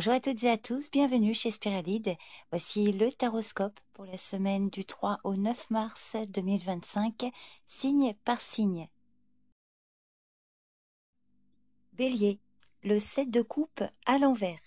Bonjour à toutes et à tous, bienvenue chez Spiralide. Voici le taroscope pour la semaine du 3 au 9 mars 2025, signe par signe. Bélier, le 7 de coupe à l'envers.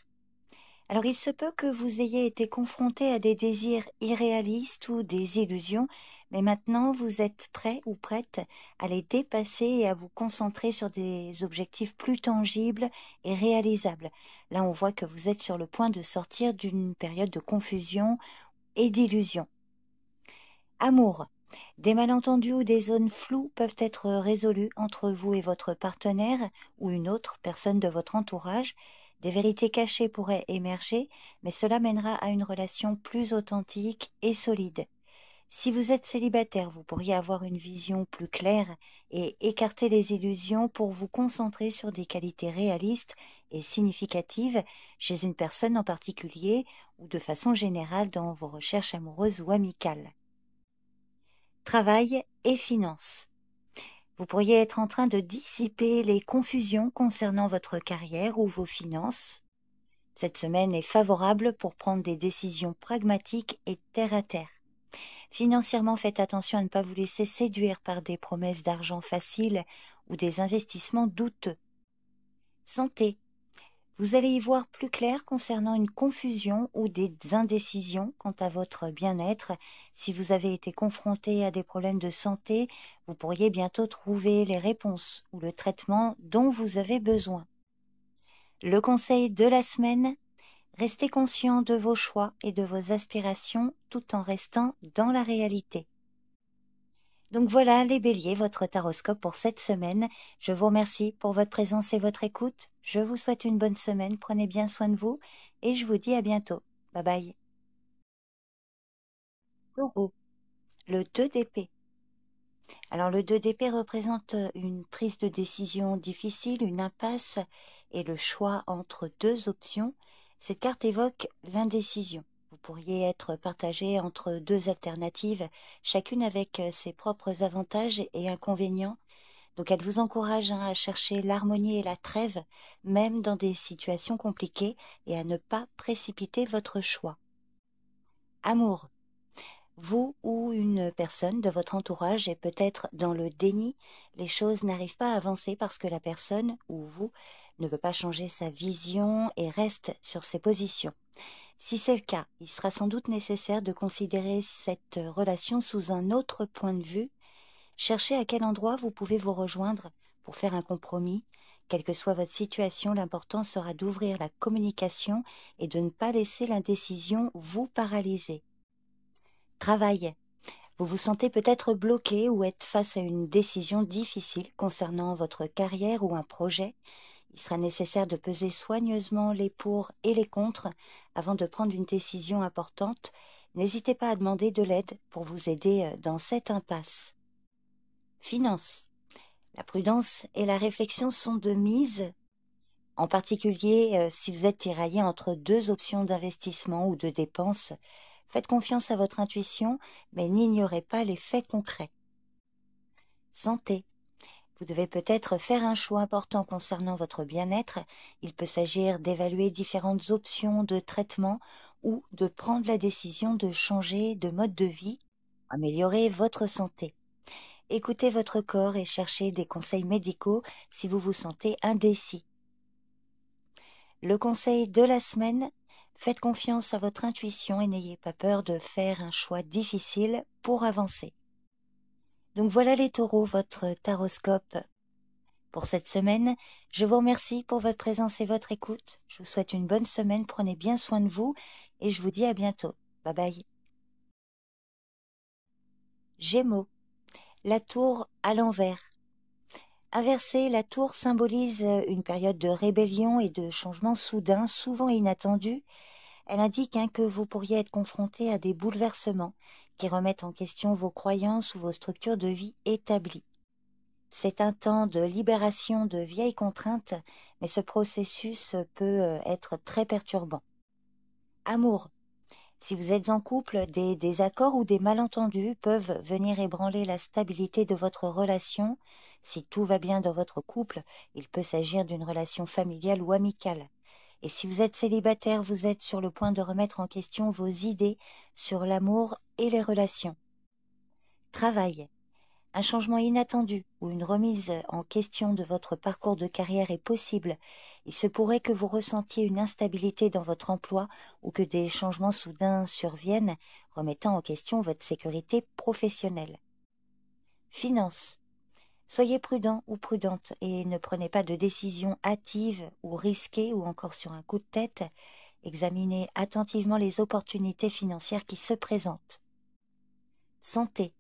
Alors il se peut que vous ayez été confronté à des désirs irréalistes ou des illusions, mais maintenant vous êtes prêt ou prête à les dépasser et à vous concentrer sur des objectifs plus tangibles et réalisables. Là on voit que vous êtes sur le point de sortir d'une période de confusion et d'illusion. Amour. Des malentendus ou des zones floues peuvent être résolus entre vous et votre partenaire ou une autre personne de votre entourage. Des vérités cachées pourraient émerger, mais cela mènera à une relation plus authentique et solide. Si vous êtes célibataire, vous pourriez avoir une vision plus claire et écarter les illusions pour vous concentrer sur des qualités réalistes et significatives chez une personne en particulier ou de façon générale dans vos recherches amoureuses ou amicales. Travail et finances. Vous pourriez être en train de dissiper les confusions concernant votre carrière ou vos finances. Cette semaine est favorable pour prendre des décisions pragmatiques et terre à terre. Financièrement, faites attention à ne pas vous laisser séduire par des promesses d'argent faciles ou des investissements douteux. Santé. Vous allez y voir plus clair concernant une confusion ou des indécisions quant à votre bien-être. Si vous avez été confronté à des problèmes de santé, vous pourriez bientôt trouver les réponses ou le traitement dont vous avez besoin. Le conseil de la semaine, restez conscient de vos choix et de vos aspirations tout en restant dans la réalité. Donc voilà les béliers, votre taroscope pour cette semaine. Je vous remercie pour votre présence et votre écoute. Je vous souhaite une bonne semaine, prenez bien soin de vous et je vous dis à bientôt. Bye bye. Taureau, le 2 d'épée. Alors le 2 d'épée représente une prise de décision difficile, une impasse et le choix entre deux options. Cette carte évoque l'indécision. Vous pourriez être partagé entre deux alternatives, chacune avec ses propres avantages et inconvénients. Donc elle vous encourage à chercher l'harmonie et la trêve, même dans des situations compliquées, et à ne pas précipiter votre choix. Amour. Vous ou une personne de votre entourage est peut-être dans le déni, les choses n'arrivent pas à avancer parce que la personne, ou vous, ne veut pas changer sa vision et reste sur ses positions. Si c'est le cas, il sera sans doute nécessaire de considérer cette relation sous un autre point de vue. Cherchez à quel endroit vous pouvez vous rejoindre pour faire un compromis. Quelle que soit votre situation, l'important sera d'ouvrir la communication et de ne pas laisser l'indécision vous paralyser. Travail. Vous vous sentez peut-être bloqué ou êtes face à une décision difficile concernant votre carrière ou un projet. Il sera nécessaire de peser soigneusement les pour et les contre avant de prendre une décision importante. N'hésitez pas à demander de l'aide pour vous aider dans cette impasse. Finances. La prudence et la réflexion sont de mise, en particulier si vous êtes tiraillé entre deux options d'investissement ou de dépenses. Faites confiance à votre intuition, mais n'ignorez pas les faits concrets. Santé. Vous devez peut-être faire un choix important concernant votre bien-être. Il peut s'agir d'évaluer différentes options de traitement ou de prendre la décision de changer de mode de vie, améliorer votre santé. Écoutez votre corps et cherchez des conseils médicaux si vous vous sentez indécis. Le conseil de la semaine, faites confiance à votre intuition et n'ayez pas peur de faire un choix difficile pour avancer. Donc voilà les taureaux, votre taroscope pour cette semaine. Je vous remercie pour votre présence et votre écoute. Je vous souhaite une bonne semaine, prenez bien soin de vous et je vous dis à bientôt. Bye bye. Gémeaux, la tour à l'envers. Inversée, la tour symbolise une période de rébellion et de changement soudain, souvent inattendu. Elle indique que vous pourriez être confronté à des bouleversements qui remettent en question vos croyances ou vos structures de vie établies. C'est un temps de libération de vieilles contraintes, mais ce processus peut être très perturbant. Amour. Si vous êtes en couple, des désaccords ou des malentendus peuvent venir ébranler la stabilité de votre relation. Si tout va bien dans votre couple, il peut s'agir d'une relation familiale ou amicale. Et si vous êtes célibataire, vous êtes sur le point de remettre en question vos idées sur l'amour et les relations. Travail. Un changement inattendu ou une remise en question de votre parcours de carrière est possible. Il se pourrait que vous ressentiez une instabilité dans votre emploi ou que des changements soudains surviennent, remettant en question votre sécurité professionnelle. Finances. Soyez prudent ou prudente et ne prenez pas de décisions hâtives ou risquées ou encore sur un coup de tête. Examinez attentivement les opportunités financières qui se présentent. Santé.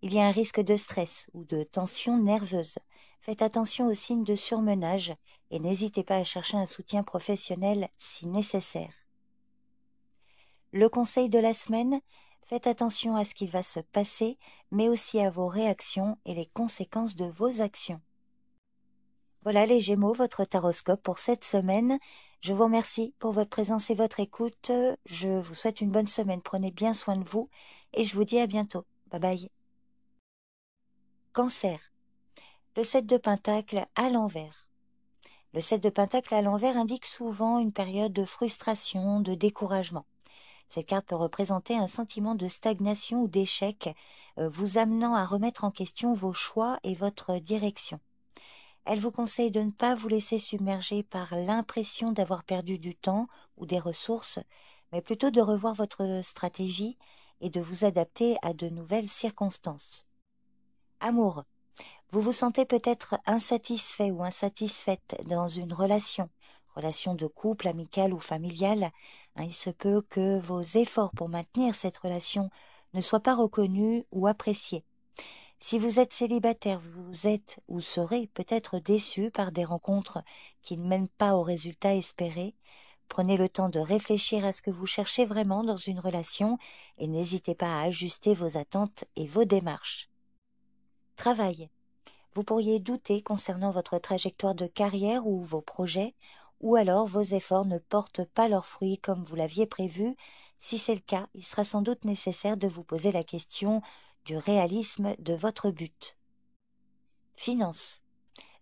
Il y a un risque de stress ou de tension nerveuse. Faites attention aux signes de surmenage et n'hésitez pas à chercher un soutien professionnel si nécessaire. Le conseil de la semaine, faites attention à ce qui va se passer, mais aussi à vos réactions et les conséquences de vos actions. Voilà les Gémeaux, votre taroscope pour cette semaine. Je vous remercie pour votre présence et votre écoute. Je vous souhaite une bonne semaine. Prenez bien soin de vous et je vous dis à bientôt. Bye bye. Cancer. Le 7 de Pentacle à l'envers. Le 7 de Pentacle à l'envers indique souvent une période de frustration, de découragement. Cette carte peut représenter un sentiment de stagnation ou d'échec, vous amenant à remettre en question vos choix et votre direction. Elle vous conseille de ne pas vous laisser submerger par l'impression d'avoir perdu du temps ou des ressources, mais plutôt de revoir votre stratégie et de vous adapter à de nouvelles circonstances. Amour. Vous vous sentez peut-être insatisfait ou insatisfaite dans une relation de couple, amicale ou familiale. Il se peut que vos efforts pour maintenir cette relation ne soient pas reconnus ou appréciés. Si vous êtes célibataire, vous êtes ou serez peut-être déçu par des rencontres qui ne mènent pas aux résultats espérés. Prenez le temps de réfléchir à ce que vous cherchez vraiment dans une relation et n'hésitez pas à ajuster vos attentes et vos démarches. Travail. Vous pourriez douter concernant votre trajectoire de carrière ou vos projets, ou alors vos efforts ne portent pas leurs fruits comme vous l'aviez prévu. Si c'est le cas, il sera sans doute nécessaire de vous poser la question du réalisme de votre but. Finances.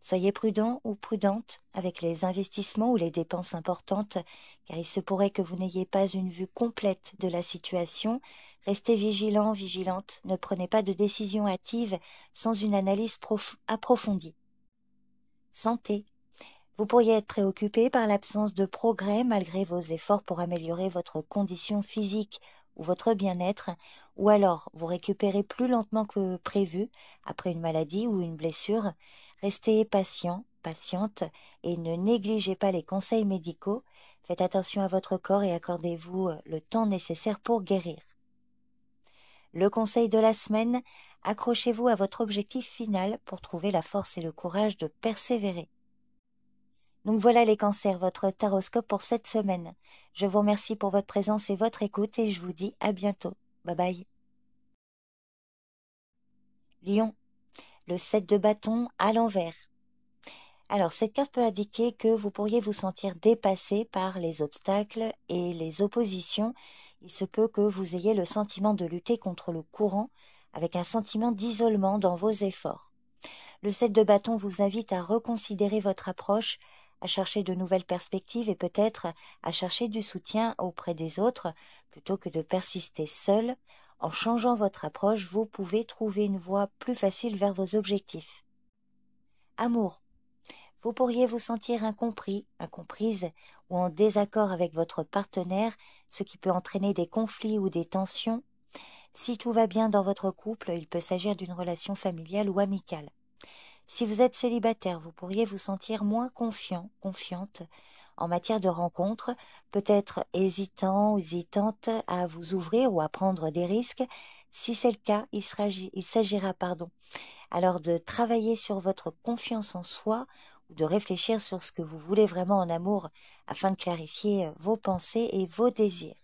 Soyez prudent ou prudente avec les investissements ou les dépenses importantes, car il se pourrait que vous n'ayez pas une vue complète de la situation. Restez vigilant, vigilante, ne prenez pas de décision hâtive sans une analyse approfondie. Santé. Vous pourriez être préoccupé par l'absence de progrès malgré vos efforts pour améliorer votre condition physique ou votre bien-être, ou alors vous récupérez plus lentement que prévu après une maladie ou une blessure. Restez patient, patiente et ne négligez pas les conseils médicaux. Faites attention à votre corps et accordez-vous le temps nécessaire pour guérir. Le conseil de la semaine, accrochez-vous à votre objectif final pour trouver la force et le courage de persévérer. Donc voilà les cancers, votre taroscope pour cette semaine. Je vous remercie pour votre présence et votre écoute et je vous dis à bientôt. Bye bye. Lion, le 7 de bâton à l'envers. Alors cette carte peut indiquer que vous pourriez vous sentir dépassé par les obstacles et les oppositions. Il se peut que vous ayez le sentiment de lutter contre le courant avec un sentiment d'isolement dans vos efforts. Le 7 de bâton vous invite à reconsidérer votre approche, à chercher de nouvelles perspectives et peut-être à chercher du soutien auprès des autres plutôt que de persister seul. En changeant votre approche, vous pouvez trouver une voie plus facile vers vos objectifs. Amour. Vous pourriez vous sentir incompris, incomprise ou en désaccord avec votre partenaire, ce qui peut entraîner des conflits ou des tensions. Si tout va bien dans votre couple, il peut s'agir d'une relation familiale ou amicale. Si vous êtes célibataire, vous pourriez vous sentir moins confiant, confiante en matière de rencontres, peut-être hésitant ou hésitante à vous ouvrir ou à prendre des risques. Si c'est le cas, il s'agira alors de travailler sur votre confiance en soi ou de réfléchir sur ce que vous voulez vraiment en amour afin de clarifier vos pensées et vos désirs.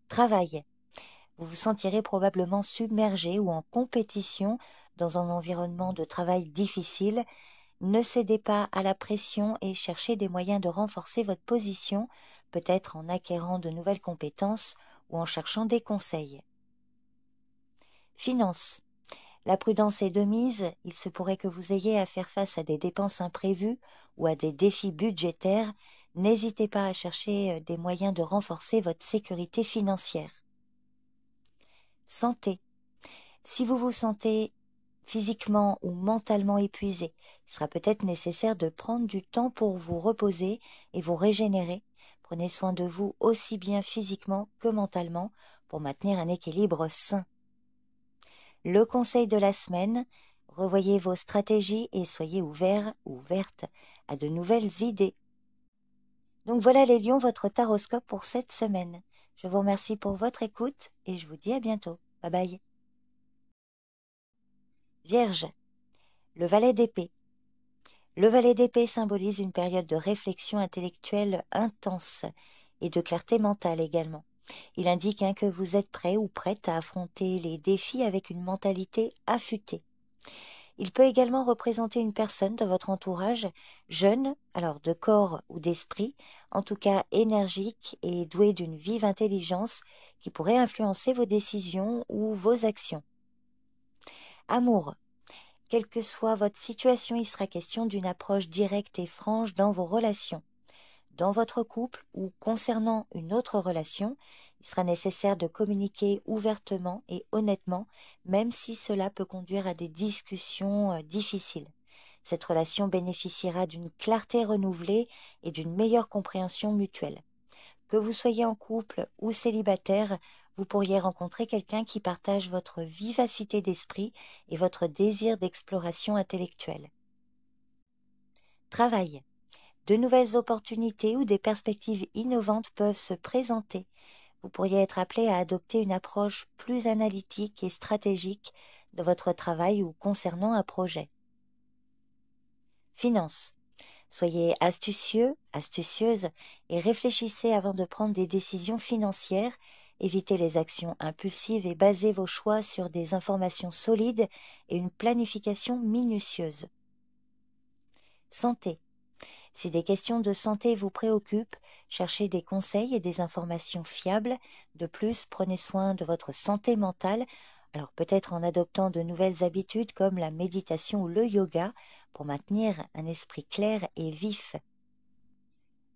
Travail. Vous vous sentirez probablement submergé ou en compétition dans un environnement de travail difficile. Ne cédez pas à la pression et cherchez des moyens de renforcer votre position, peut-être en acquérant de nouvelles compétences ou en cherchant des conseils. Finances. La prudence est de mise, il se pourrait que vous ayez à faire face à des dépenses imprévues ou à des défis budgétaires. n'hésitez pas à chercher des moyens de renforcer votre sécurité financière. Santé. Si vous vous sentez physiquement ou mentalement épuisé, il sera peut-être nécessaire de prendre du temps pour vous reposer et vous régénérer. Prenez soin de vous aussi bien physiquement que mentalement pour maintenir un équilibre sain. Le conseil de la semaine, revoyez vos stratégies et soyez ouverts ou ouvertes à de nouvelles idées. Donc voilà les lions, votre taroscope pour cette semaine. Je vous remercie pour votre écoute et je vous dis à bientôt. Bye bye. Vierge, le valet d'épée. Le valet d'épée symbolise une période de réflexion intellectuelle intense et de clarté mentale également. Il indique que vous êtes prêt ou prête à affronter les défis avec une mentalité affûtée. Il peut également représenter une personne de votre entourage, jeune, alors de corps ou d'esprit, en tout cas énergique et douée d'une vive intelligence qui pourrait influencer vos décisions ou vos actions. Amour. Quelle que soit votre situation, il sera question d'une approche directe et franche dans vos relations. Dans votre couple ou concernant une autre relation, il sera nécessaire de communiquer ouvertement et honnêtement, même si cela peut conduire à des discussions difficiles. Cette relation bénéficiera d'une clarté renouvelée et d'une meilleure compréhension mutuelle. Que vous soyez en couple ou célibataire, vous pourriez rencontrer quelqu'un qui partage votre vivacité d'esprit et votre désir d'exploration intellectuelle. Travail. De nouvelles opportunités ou des perspectives innovantes peuvent se présenter. Vous pourriez être appelé à adopter une approche plus analytique et stratégique de votre travail ou concernant un projet. Finances. Soyez astucieux, astucieuse et réfléchissez avant de prendre des décisions financières. Évitez les actions impulsives et basez vos choix sur des informations solides et une planification minutieuse. Santé. Si des questions de santé vous préoccupent, cherchez des conseils et des informations fiables. De plus, prenez soin de votre santé mentale, alors peut-être en adoptant de nouvelles habitudes comme la méditation ou le yoga pour maintenir un esprit clair et vif.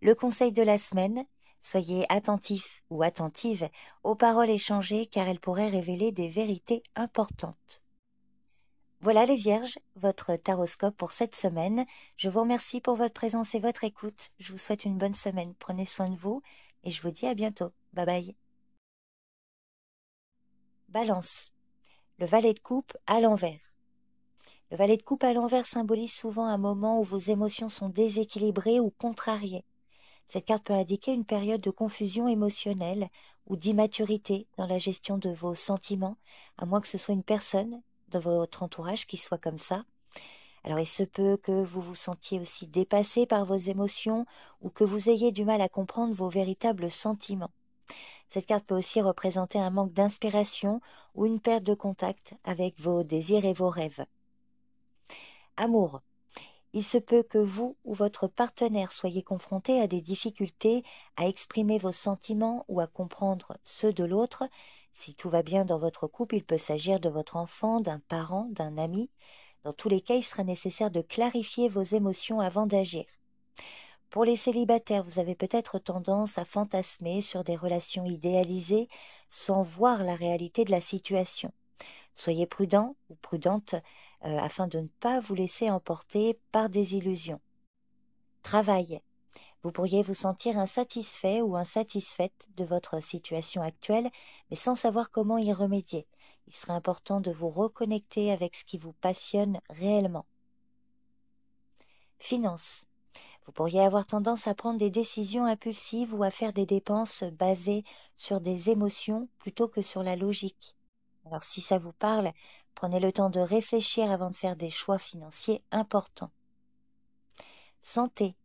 Le conseil de la semaine, soyez attentif ou attentive aux paroles échangées car elles pourraient révéler des vérités importantes. Voilà les Vierges, votre taroscope pour cette semaine. Je vous remercie pour votre présence et votre écoute. Je vous souhaite une bonne semaine. Prenez soin de vous et je vous dis à bientôt. Bye bye. Balance. Le valet de coupe à l'envers. Le valet de coupe à l'envers symbolise souvent un moment où vos émotions sont déséquilibrées ou contrariées. Cette carte peut indiquer une période de confusion émotionnelle ou d'immaturité dans la gestion de vos sentiments, à moins que ce soit une personne dans votre entourage qui soit comme ça. Alors il se peut que vous vous sentiez aussi dépassé par vos émotions ou que vous ayez du mal à comprendre vos véritables sentiments. Cette carte peut aussi représenter un manque d'inspiration ou une perte de contact avec vos désirs et vos rêves. Amour. Il se peut que vous ou votre partenaire soyez confronté à des difficultés à exprimer vos sentiments ou à comprendre ceux de l'autre. Si tout va bien dans votre couple, il peut s'agir de votre enfant, d'un parent, d'un ami. Dans tous les cas, il sera nécessaire de clarifier vos émotions avant d'agir. Pour les célibataires, vous avez peut-être tendance à fantasmer sur des relations idéalisées sans voir la réalité de la situation. Soyez prudent ou prudente afin de ne pas vous laisser emporter par des illusions. Travail. Vous pourriez vous sentir insatisfait ou insatisfaite de votre situation actuelle, mais sans savoir comment y remédier. Il serait important de vous reconnecter avec ce qui vous passionne réellement. Finances. Vous pourriez avoir tendance à prendre des décisions impulsives ou à faire des dépenses basées sur des émotions plutôt que sur la logique. Alors si ça vous parle, prenez le temps de réfléchir avant de faire des choix financiers importants. Santé.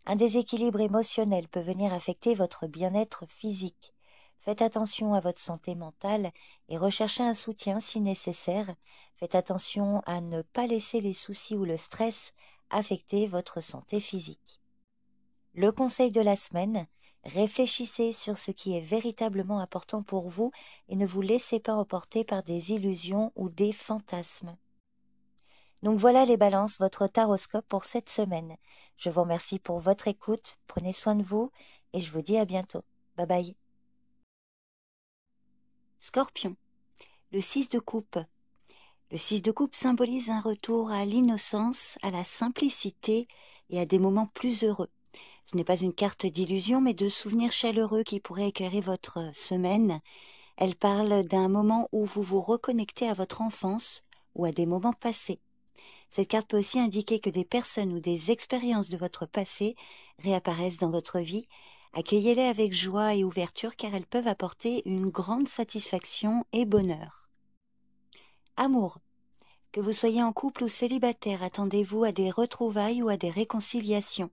Un déséquilibre émotionnel peut venir affecter votre bien-être physique. Faites attention à votre santé mentale et recherchez un soutien si nécessaire. Faites attention à ne pas laisser les soucis ou le stress affecter votre santé physique. Le conseil de la semaine, réfléchissez sur ce qui est véritablement important pour vous et ne vous laissez pas emporter par des illusions ou des fantasmes. Donc voilà les balances, votre taroscope pour cette semaine. Je vous remercie pour votre écoute, prenez soin de vous et je vous dis à bientôt. Bye bye. Scorpion, le 6 de coupe. Le 6 de coupe symbolise un retour à l'innocence, à la simplicité et à des moments plus heureux. Ce n'est pas une carte d'illusion, mais de souvenirs chaleureux qui pourraient éclairer votre semaine. Elle parle d'un moment où vous vous reconnectez à votre enfance ou à des moments passés. Cette carte peut aussi indiquer que des personnes ou des expériences de votre passé réapparaissent dans votre vie. Accueillez-les avec joie et ouverture car elles peuvent apporter une grande satisfaction et bonheur. Amour. Que vous soyez en couple ou célibataire, attendez-vous à des retrouvailles ou à des réconciliations.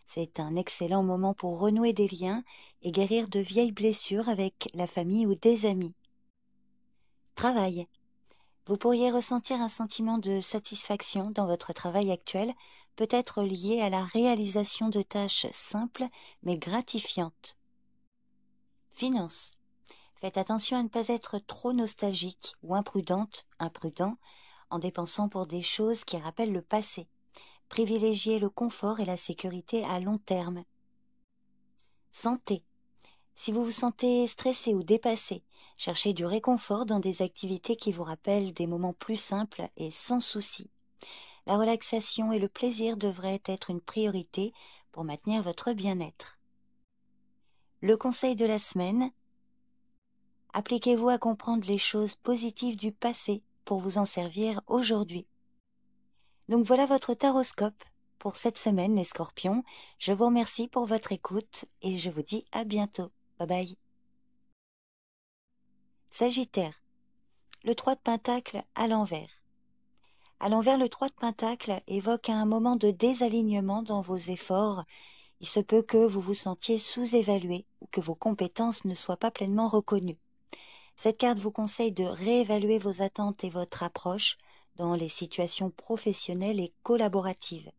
C'est un excellent moment pour renouer des liens et guérir de vieilles blessures avec la famille ou des amis. Travail. Vous pourriez ressentir un sentiment de satisfaction dans votre travail actuel, peut-être lié à la réalisation de tâches simples mais gratifiantes. Finances. Faites attention à ne pas être trop nostalgique ou imprudent en dépensant pour des choses qui rappellent le passé. Privilégiez le confort et la sécurité à long terme. Santé. Si vous vous sentez stressé ou dépassé, cherchez du réconfort dans des activités qui vous rappellent des moments plus simples et sans souci. La relaxation et le plaisir devraient être une priorité pour maintenir votre bien-être. Le conseil de la semaine, appliquez-vous à comprendre les choses positives du passé pour vous en servir aujourd'hui. Donc voilà votre taroscope pour cette semaine, les Scorpions. Je vous remercie pour votre écoute et je vous dis à bientôt. Bye bye. Sagittaire, le 3 de Pentacle à l'envers. À l'envers, le 3 de Pentacle évoque un moment de désalignement dans vos efforts. Il se peut que vous vous sentiez sous-évalué ou que vos compétences ne soient pas pleinement reconnues. Cette carte vous conseille de réévaluer vos attentes et votre approche dans les situations professionnelles et collaboratives.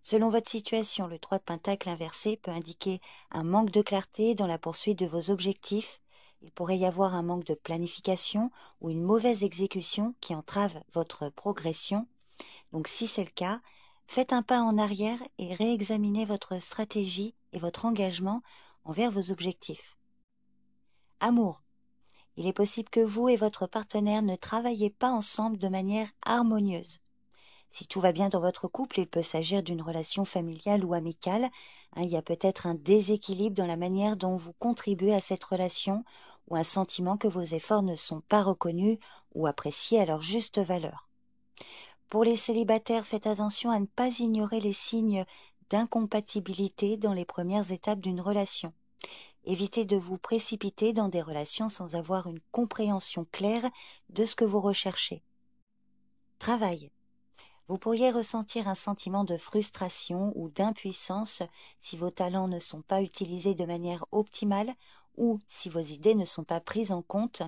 Selon votre situation, le 3 de Pentacle inversé peut indiquer un manque de clarté dans la poursuite de vos objectifs. Il pourrait y avoir un manque de planification ou une mauvaise exécution qui entrave votre progression. Donc si c'est le cas, faites un pas en arrière et réexaminez votre stratégie et votre engagement envers vos objectifs. Amour. Il est possible que vous et votre partenaire ne travaillez pas ensemble de manière harmonieuse. Si tout va bien dans votre couple, il peut s'agir d'une relation familiale ou amicale. Il y a peut-être un déséquilibre dans la manière dont vous contribuez à cette relation ou un sentiment que vos efforts ne sont pas reconnus ou appréciés à leur juste valeur. Pour les célibataires, faites attention à ne pas ignorer les signes d'incompatibilité dans les premières étapes d'une relation. Évitez de vous précipiter dans des relations sans avoir une compréhension claire de ce que vous recherchez. Travail. Vous pourriez ressentir un sentiment de frustration ou d'impuissance si vos talents ne sont pas utilisés de manière optimale ou si vos idées ne sont pas prises en compte.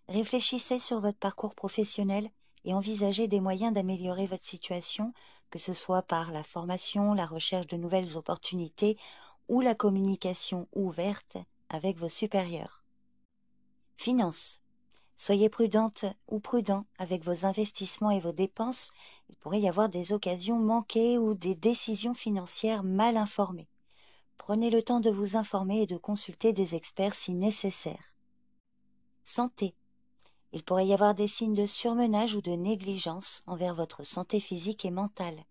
Réfléchissez sur votre parcours professionnel et envisagez des moyens d'améliorer votre situation, que ce soit par la formation, la recherche de nouvelles opportunités ou la communication ouverte avec vos supérieurs. Finances. Soyez prudente ou prudent avec vos investissements et vos dépenses. Il pourrait y avoir des occasions manquées ou des décisions financières mal informées. Prenez le temps de vous informer et de consulter des experts si nécessaire. Santé. Il pourrait y avoir des signes de surmenage ou de négligence envers votre santé physique et mentale.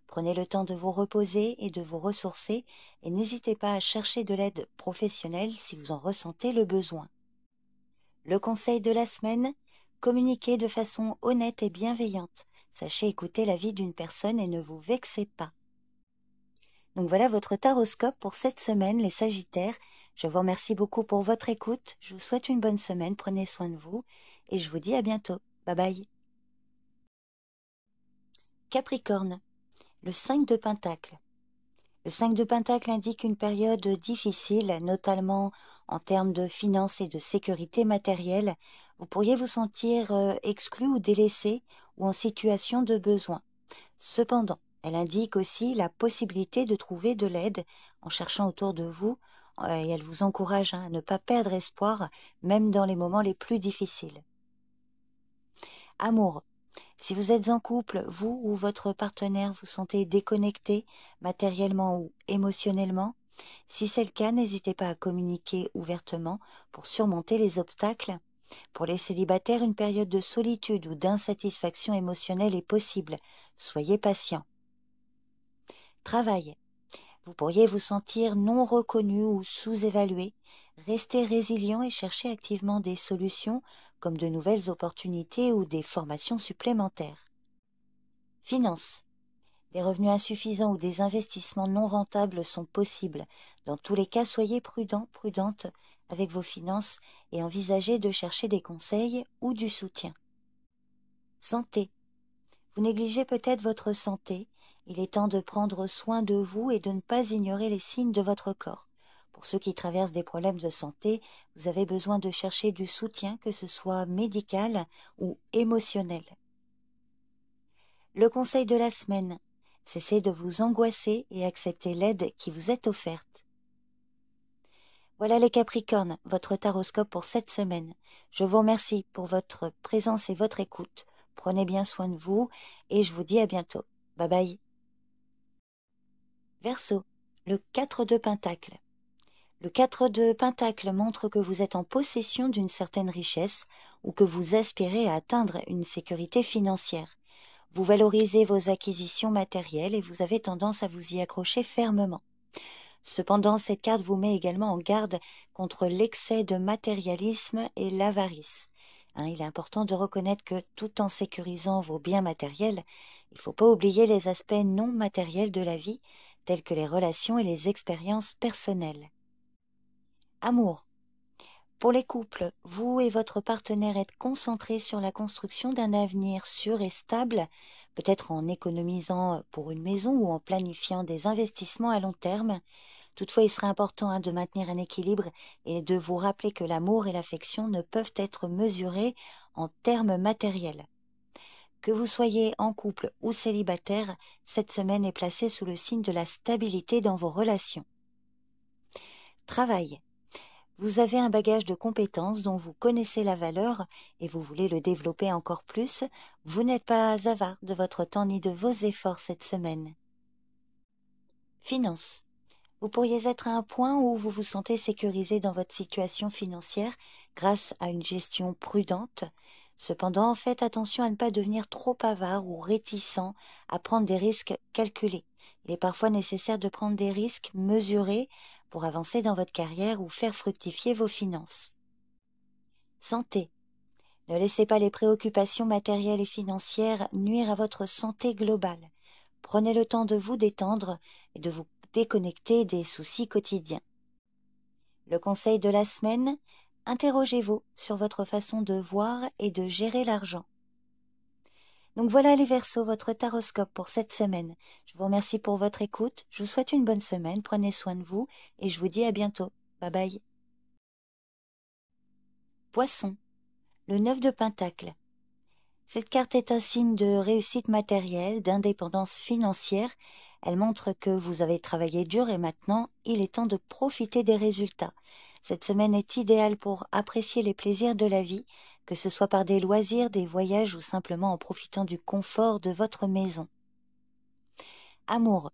Prenez le temps de vous reposer et de vous ressourcer et n'hésitez pas à chercher de l'aide professionnelle si vous en ressentez le besoin. Le conseil de la semaine, communiquez de façon honnête et bienveillante. Sachez écouter la vie d'une personne et ne vous vexez pas. Donc voilà votre taroscope pour cette semaine, les Sagittaires. Je vous remercie beaucoup pour votre écoute. Je vous souhaite une bonne semaine, prenez soin de vous et je vous dis à bientôt. Bye bye. Capricorne, le 5 de Pentacle. Le 5 de Pentacle indique une période difficile, notamment en termes de finances et de sécurité matérielle. Vous pourriez vous sentir exclu ou délaissé ou en situation de besoin. Cependant, elle indique aussi la possibilité de trouver de l'aide en cherchant autour de vous et elle vous encourage à ne pas perdre espoir, même dans les moments les plus difficiles. Amour. Si vous êtes en couple, vous ou votre partenaire vous sentez déconnecté matériellement ou émotionnellement, si c'est le cas, n'hésitez pas à communiquer ouvertement pour surmonter les obstacles. Pour les célibataires, une période de solitude ou d'insatisfaction émotionnelle est possible. Soyez patient. Travail. Vous pourriez vous sentir non reconnu ou sous-évalué. Restez résilient et cherchez activement des solutions comme de nouvelles opportunités ou des formations supplémentaires. Finances. Des revenus insuffisants ou des investissements non rentables sont possibles. Dans tous les cas, soyez prudent, prudente avec vos finances et envisagez de chercher des conseils ou du soutien. Santé. Vous négligez peut-être votre santé. Il est temps de prendre soin de vous et de ne pas ignorer les signes de votre corps. Pour ceux qui traversent des problèmes de santé, vous avez besoin de chercher du soutien, que ce soit médical ou émotionnel. Le conseil de la semaine. Cessez de vous angoisser et acceptez l'aide qui vous est offerte. Voilà les Capricornes, votre taroscope pour cette semaine. Je vous remercie pour votre présence et votre écoute. Prenez bien soin de vous et je vous dis à bientôt. Bye bye. Verseau, le 4 de Pentacle. Le 4 de Pentacle montre que vous êtes en possession d'une certaine richesse ou que vous aspirez à atteindre une sécurité financière. Vous valorisez vos acquisitions matérielles et vous avez tendance à vous y accrocher fermement. Cependant, cette carte vous met également en garde contre l'excès de matérialisme et l'avarice. Il est important de reconnaître que tout en sécurisant vos biens matériels, il ne faut pas oublier les aspects non matériels de la vie, tels que les relations et les expériences personnelles. Amour. Pour les couples, vous et votre partenaire êtes concentrés sur la construction d'un avenir sûr et stable, peut-être en économisant pour une maison ou en planifiant des investissements à long terme. Toutefois, il serait important de maintenir un équilibre et de vous rappeler que l'amour et l'affection ne peuvent être mesurés en termes matériels. Que vous soyez en couple ou célibataire, cette semaine est placée sous le signe de la stabilité dans vos relations. Travail. Vous avez un bagage de compétences dont vous connaissez la valeur et vous voulez le développer encore plus. Vous n'êtes pas avare de votre temps ni de vos efforts cette semaine. Finances. Vous pourriez être à un point où vous vous sentez sécurisé dans votre situation financière grâce à une gestion prudente. Cependant, faites attention à ne pas devenir trop avare ou réticent à prendre des risques calculés. Il est parfois nécessaire de prendre des risques mesurés pour avancer dans votre carrière ou faire fructifier vos finances. Santé. Ne laissez pas les préoccupations matérielles et financières nuire à votre santé globale. Prenez le temps de vous détendre et de vous déconnecter des soucis quotidiens. Le conseil de la semaine, interrogez-vous sur votre façon de voir et de gérer l'argent. Donc voilà les Verseaux, votre taroscope pour cette semaine. Je vous remercie pour votre écoute, je vous souhaite une bonne semaine, prenez soin de vous et je vous dis à bientôt. Bye bye. Poisson, le 9 de Pentacle. Cette carte est un signe de réussite matérielle, d'indépendance financière. Elle montre que vous avez travaillé dur et maintenant, il est temps de profiter des résultats. Cette semaine est idéale pour apprécier les plaisirs de la vie, que ce soit par des loisirs, des voyages ou simplement en profitant du confort de votre maison. Amour.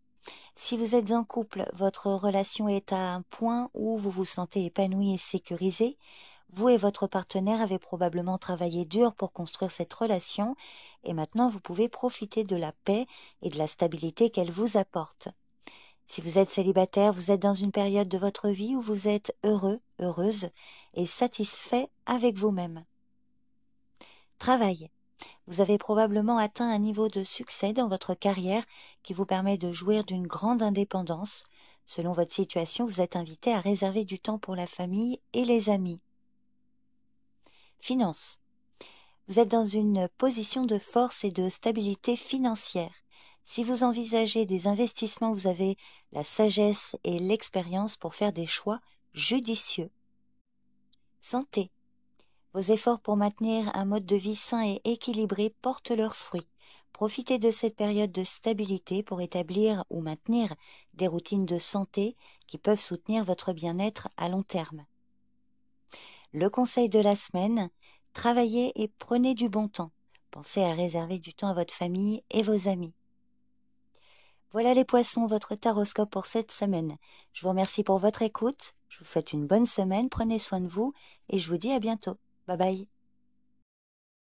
Si vous êtes en couple, votre relation est à un point où vous vous sentez épanoui et sécurisé. Vous et votre partenaire avez probablement travaillé dur pour construire cette relation et maintenant vous pouvez profiter de la paix et de la stabilité qu'elle vous apporte. Si vous êtes célibataire, vous êtes dans une période de votre vie où vous êtes heureux, heureuse et satisfait avec vous-même. Travail. Vous avez probablement atteint un niveau de succès dans votre carrière qui vous permet de jouir d'une grande indépendance. Selon votre situation, vous êtes invité à réserver du temps pour la famille et les amis. Finances. Vous êtes dans une position de force et de stabilité financière. Si vous envisagez des investissements, vous avez la sagesse et l'expérience pour faire des choix judicieux. Santé. Vos efforts pour maintenir un mode de vie sain et équilibré portent leurs fruits. Profitez de cette période de stabilité pour établir ou maintenir des routines de santé qui peuvent soutenir votre bien-être à long terme. Le conseil de la semaine, travaillez et prenez du bon temps. Pensez à réserver du temps à votre famille et vos amis. Voilà les poissons, votre taroscope pour cette semaine. Je vous remercie pour votre écoute. Je vous souhaite une bonne semaine. Prenez soin de vous et je vous dis à bientôt. Bye bye.